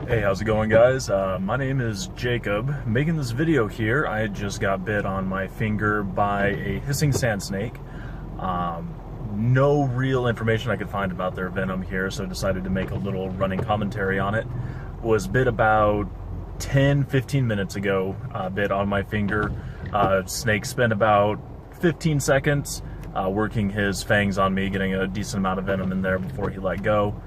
Hey, how's it going, guys? My name is Jacob. Making this video here, I just got bit on my finger by a hissing sand snake. No real information I could find about their venom here, so I decided to make a little running commentary on it. Was bit about 10-15 minutes ago, bit on my finger. Snake spent about 15 seconds working his fangs on me, getting a decent amount of venom in there before he let go.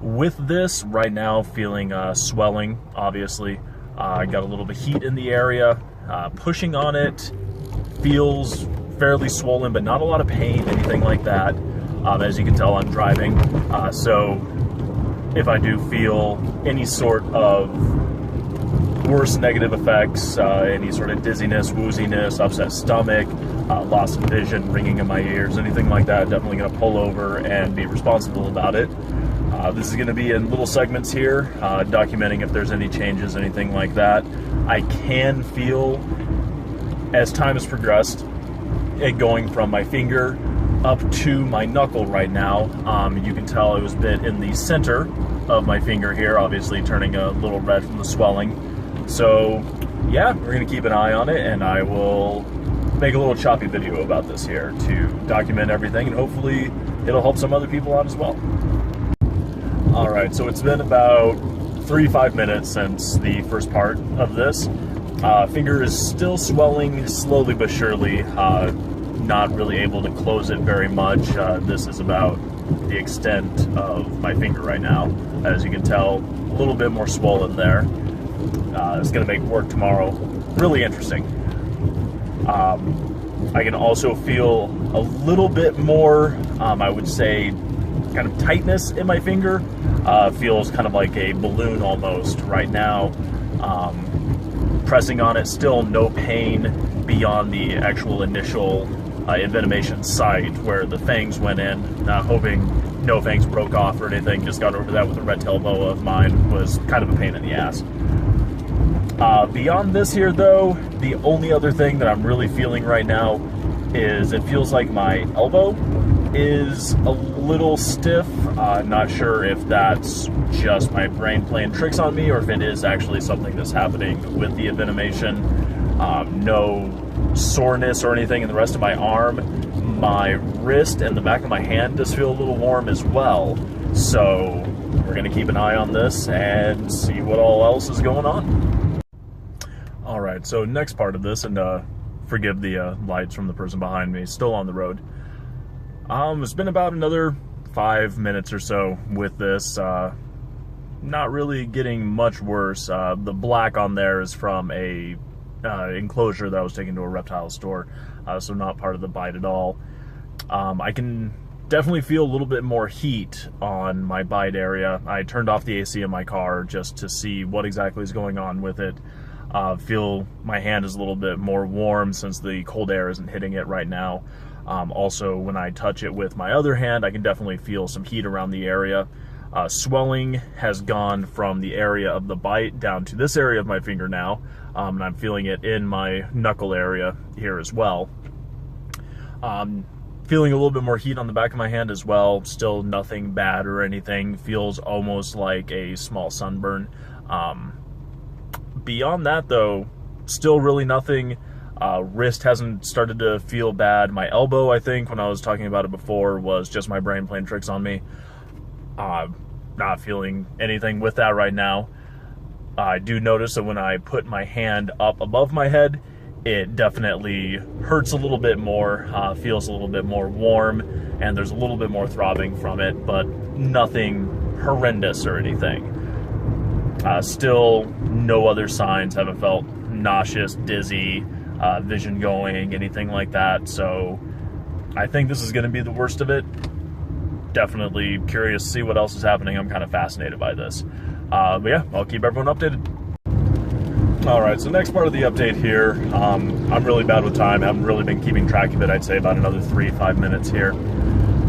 With this, right now, feeling swelling, obviously. I got a little bit of heat in the area. Pushing on it feels fairly swollen, but not a lot of pain, anything like that. As you can tell, I'm driving. So if I do feel any sort of worse negative effects, any sort of dizziness, wooziness, upset stomach, loss of vision, ringing in my ears, anything like that, definitely going to pull over and be responsible about it. This is going to be in little segments here, documenting if there's any changes, anything like that. I can feel, as time has progressed, it going from my finger up to my knuckle right now. You can tell I was bit in the center of my finger here, obviously turning a little red from the swelling. So, yeah, we're going to keep an eye on it, and I will make a little choppy video about this here to document everything, and hopefully it'll help some other people out as well. Alright, so it's been about 3-5 minutes since the first part of this. Finger is still swelling slowly but surely, not really able to close it very much. This is about the extent of my finger right now. As you can tell, a little bit more swollen there. It's going to make work tomorrow really interesting. I can also feel a little bit more, I would say, kind of tightness in my finger. Feels kind of like a balloon almost right now. Pressing on it, still no pain beyond the actual initial envenomation site where the fangs went in. Hoping no fangs broke off or anything. Just got over that with a red tail boa of mine. Was kind of a pain in the ass. Beyond this here though, the only other thing that I'm really feeling right now is it feels like my elbow is a little stiff. Not sure if that's just my brain playing tricks on me or if it is actually something that's happening with the envenomation. No soreness or anything in the rest of my arm. My wrist and the back of my hand does feel a little warm as well. So we're going to keep an eye on this and see what all else is going on. Alright, so next part of this, and forgive the lights from the person behind me, still on the road. It's been about another 5 minutes or so with this. Not really getting much worse. The black on there is from a enclosure that I was taking to a reptile store, so not part of the bite at all. I can definitely feel a little bit more heat on my bite area. I turned off the AC in my car just to see what exactly is going on with it. Feel my hand is a little bit more warm since the cold air isn't hitting it right now. Also, when I touch it with my other hand, I can definitely feel some heat around the area. Swelling has gone from the area of the bite down to this area of my finger now, and I'm feeling it in my knuckle area here as well. Feeling a little bit more heat on the back of my hand as well. Still nothing bad or anything. Feels almost like a small sunburn. Beyond that, though, still really nothing. Wrist hasn't started to feel bad. My elbow, I think, when I was talking about it before, was just my brain playing tricks on me. Not feeling anything with that right now. I do notice that when I put my hand up above my head, it definitely hurts a little bit more, feels a little bit more warm, and there's a little bit more throbbing from it, but nothing horrendous or anything. Still no other signs. Haven't felt nauseous, dizzy, vision going, anything like that. So I think this is going to be the worst of it. Definitely curious to see what else is happening. I'm kind of fascinated by this. But yeah, I'll keep everyone updated. Alright, so next part of the update here. I'm really bad with time. I haven't really been keeping track of it. I'd say about another 3-5 minutes here.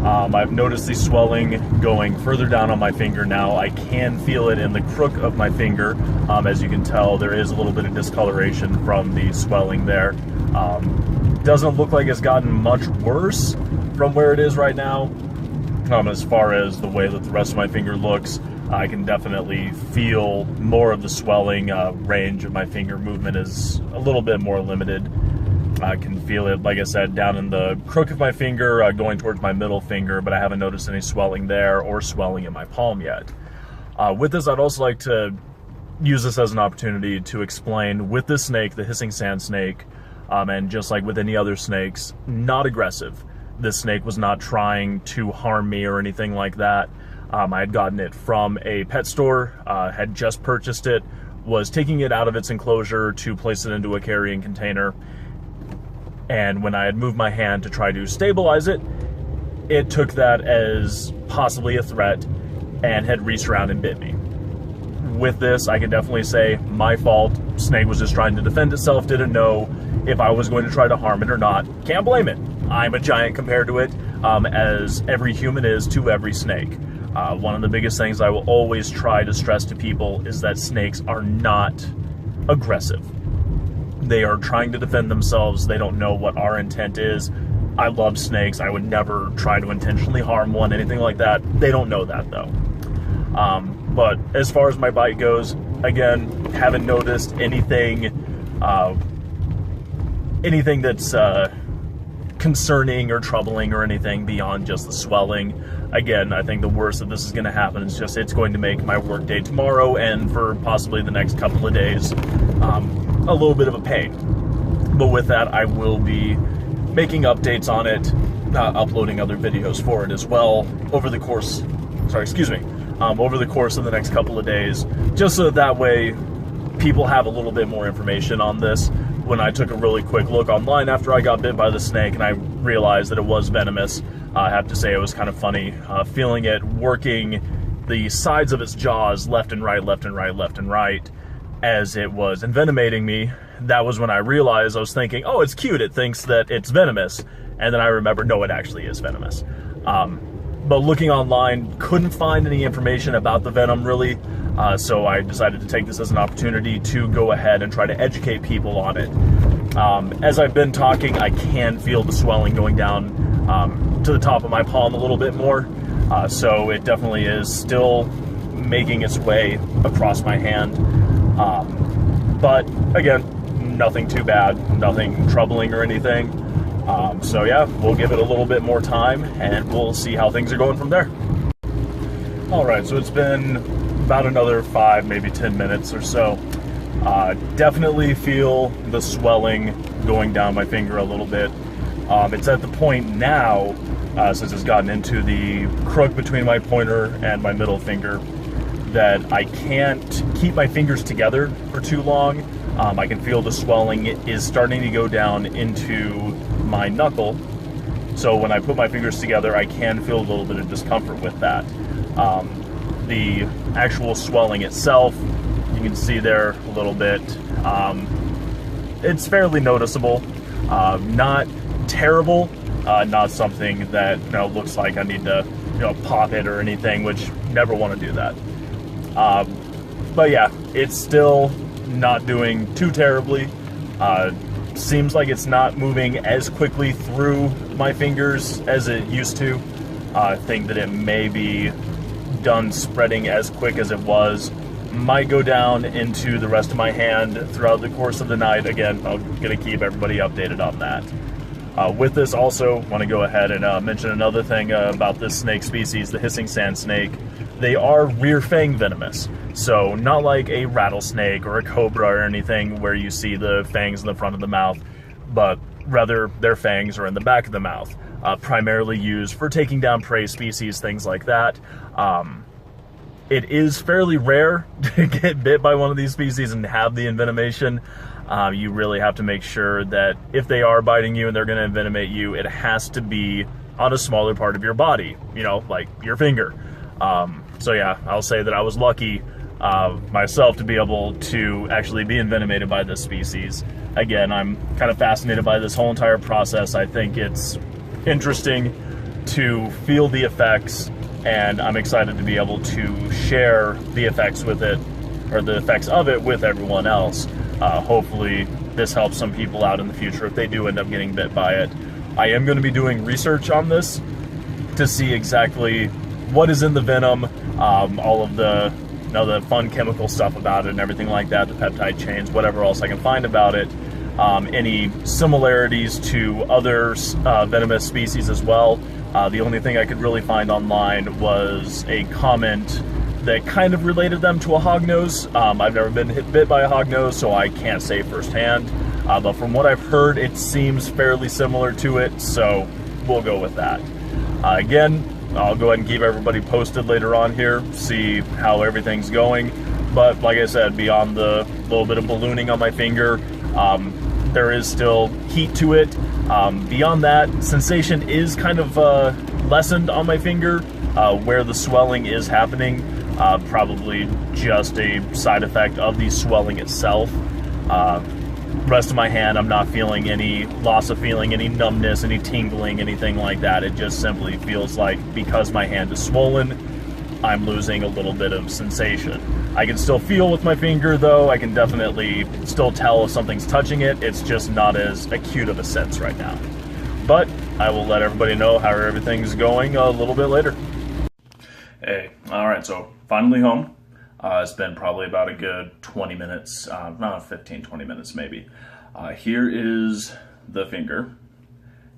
I've noticed the swelling going further down on my finger now. I can feel it in the crook of my finger. As you can tell, there is a little bit of discoloration from the swelling there. Doesn't look like it's gotten much worse from where it is right now. As far as the way that the rest of my finger looks, I can definitely feel more of the swelling. Range of my finger movement is a little bit more limited. I can feel it, like I said, down in the crook of my finger, going towards my middle finger, but I haven't noticed any swelling there or swelling in my palm yet. With this, I'd also like to use this as an opportunity to explain, with this snake, the hissing sand snake, and just like with any other snakes, not aggressive. This snake was not trying to harm me or anything like that. I had gotten it from a pet store, had just purchased it, was taking it out of its enclosure to place it into a carrying container. And when I had moved my hand to try to stabilize it, it took that as possibly a threat and had reached around and bit me. With this, I can definitely say, my fault. Snake was just trying to defend itself, didn't know if I was going to try to harm it or not. Can't blame it. I'm a giant compared to it, as every human is to every snake. One of the biggest things I will always try to stress to people is that snakes are not aggressive. They are trying to defend themselves. They don't know what our intent is. I love snakes. I would never try to intentionally harm one, anything like that. They don't know that, though. But as far as my bite goes, again, haven't noticed anything that's concerning or troubling or anything beyond just the swelling. Again, I think the worst that this is going to happen is just it's going to make my work day tomorrow and for possibly the next couple of days a little bit of a pain. But with that, I will be making updates on it, uploading other videos for it as well over the course, over the course of the next couple of days, just so that way people have a little bit more information on this. When I took a really quick look online after I got bit by the snake and I realized that it was venomous, I have to say it was kind of funny feeling it working the sides of its jaws left and right, left and right, left and right as it was envenomating me. That was when I realized, I was thinking, oh, it's cute, it thinks that it's venomous. And then I remembered, no, it actually is venomous. But looking online, couldn't find any information about the venom really. So I decided to take this as an opportunity to go ahead and try to educate people on it. As I've been talking, I can feel the swelling going down to the top of my palm a little bit more. So it definitely is still making its way across my hand. But again, nothing too bad, nothing troubling or anything. So yeah, we'll give it a little bit more time and we'll see how things are going from there. All right, so it's been about another 5, maybe 10 minutes or so. Definitely feel the swelling going down my finger a little bit. It's at the point now, since it's gotten into the crook between my pointer and my middle finger, that I can't keep my fingers together for too long. I can feel the swelling is starting to go down into my knuckle. So when I put my fingers together, I can feel a little bit of discomfort with that. The actual swelling itself, you can see there a little bit. It's fairly noticeable. Not terrible. Not something that looks like I need to pop it or anything, which never want to do that. But yeah, it's still not doing too terribly. Seems like it's not moving as quickly through my fingers as it used to. I think that it may be done spreading as quick as it was. Might go down into the rest of my hand throughout the course of the night. Again, I'm going to keep everybody updated on that. With this also, want to go ahead and mention another thing about this snake species, the hissing sand snake. They are rear fang venomous. So not like a rattlesnake or a cobra or anything where you see the fangs in the front of the mouth, but rather their fangs are in the back of the mouth. Primarily used for taking down prey species, things like that. It is fairly rare to get bit by one of these species and have the envenomation. You really have to make sure that if they are biting you and they're going to envenomate you, it has to be on a smaller part of your body, like your finger. So yeah, I'll say that I was lucky myself to be able to actually be envenomated by this species. Again, I'm kind of fascinated by this whole entire process. I think it's interesting to feel the effects, and I'm excited to be able to share the effects with it, or the effects of it, with everyone else. Hopefully this helps some people out in the future if they do end up getting bit by it. I am going to be doing research on this to see exactly what is in the venom, all of the, you know, the fun chemical stuff about it and everything like that, the peptide chains, whatever else I can find about it. Any similarities to other venomous species as well. The only thing I could really find online was a comment that kind of related them to a hognose. I've never been bit by a hognose, so I can't say firsthand. But from what I've heard, it seems fairly similar to it, so we'll go with that. Again, I'll go ahead and keep everybody posted later on here, see how everything's going. But like I said, beyond the little bit of ballooning on my finger, there is still heat to it. Beyond that, sensation is kind of lessened on my finger. Where the swelling is happening, probably just a side effect of the swelling itself. Rest of my hand, I'm not feeling any loss of feeling, any numbness, any tingling, anything like that. It just simply feels like because my hand is swollen, I'm losing a little bit of sensation. I can still feel with my finger though. I can definitely still tell if something's touching it. It's just not as acute of a sense right now. But I will let everybody know how everything's going a little bit later. Hey, alright, so finally home. It's been probably about a good 20 minutes, not 15, 20 minutes maybe. Here is the finger.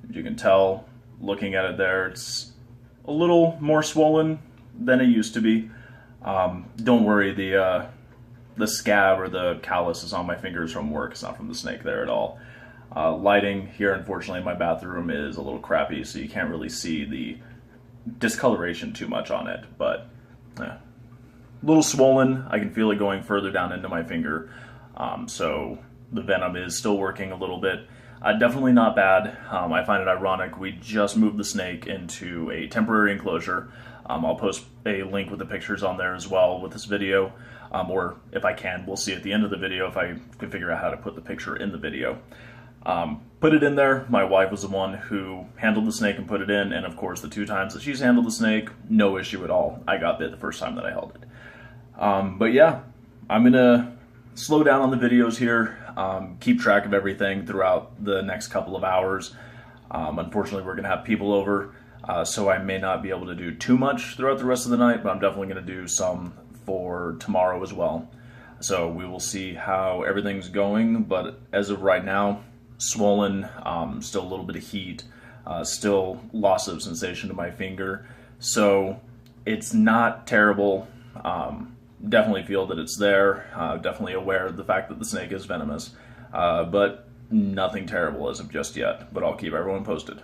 As you can tell, looking at it there, it's a little more swollen than it used to be. Don't worry, the scab or the callus is on my fingers from work. It's not from the snake there at all. Lighting here, unfortunately, in my bathroom is a little crappy, so you can't really see the discoloration too much on it, but a little swollen. I can feel it going further down into my finger, so the venom is still working a little bit. Definitely not bad. I find it ironic. We just moved the snake into a temporary enclosure. I'll post a link with the pictures on there as well with this video, or if I can, we'll see at the end of the video if I can figure out how to put the picture in the video. Put it in there. My wife was the one who handled the snake and put it in, and of course the 2 times that she's handled the snake, no issue at all. I got bit the first time that I held it. But yeah, I'm gonna slow down on the videos here, keep track of everything throughout the next couple of hours. Unfortunately, we're gonna have people over, so I may not be able to do too much throughout the rest of the night, but I'm definitely gonna do some for tomorrow as well. So we will see how everything's going, but as of right now, swollen, still a little bit of heat, still loss of sensation to my finger. So it's not terrible. Definitely feel that it's there. Definitely aware of the fact that the snake is venomous, but nothing terrible as of just yet. But I'll keep everyone posted.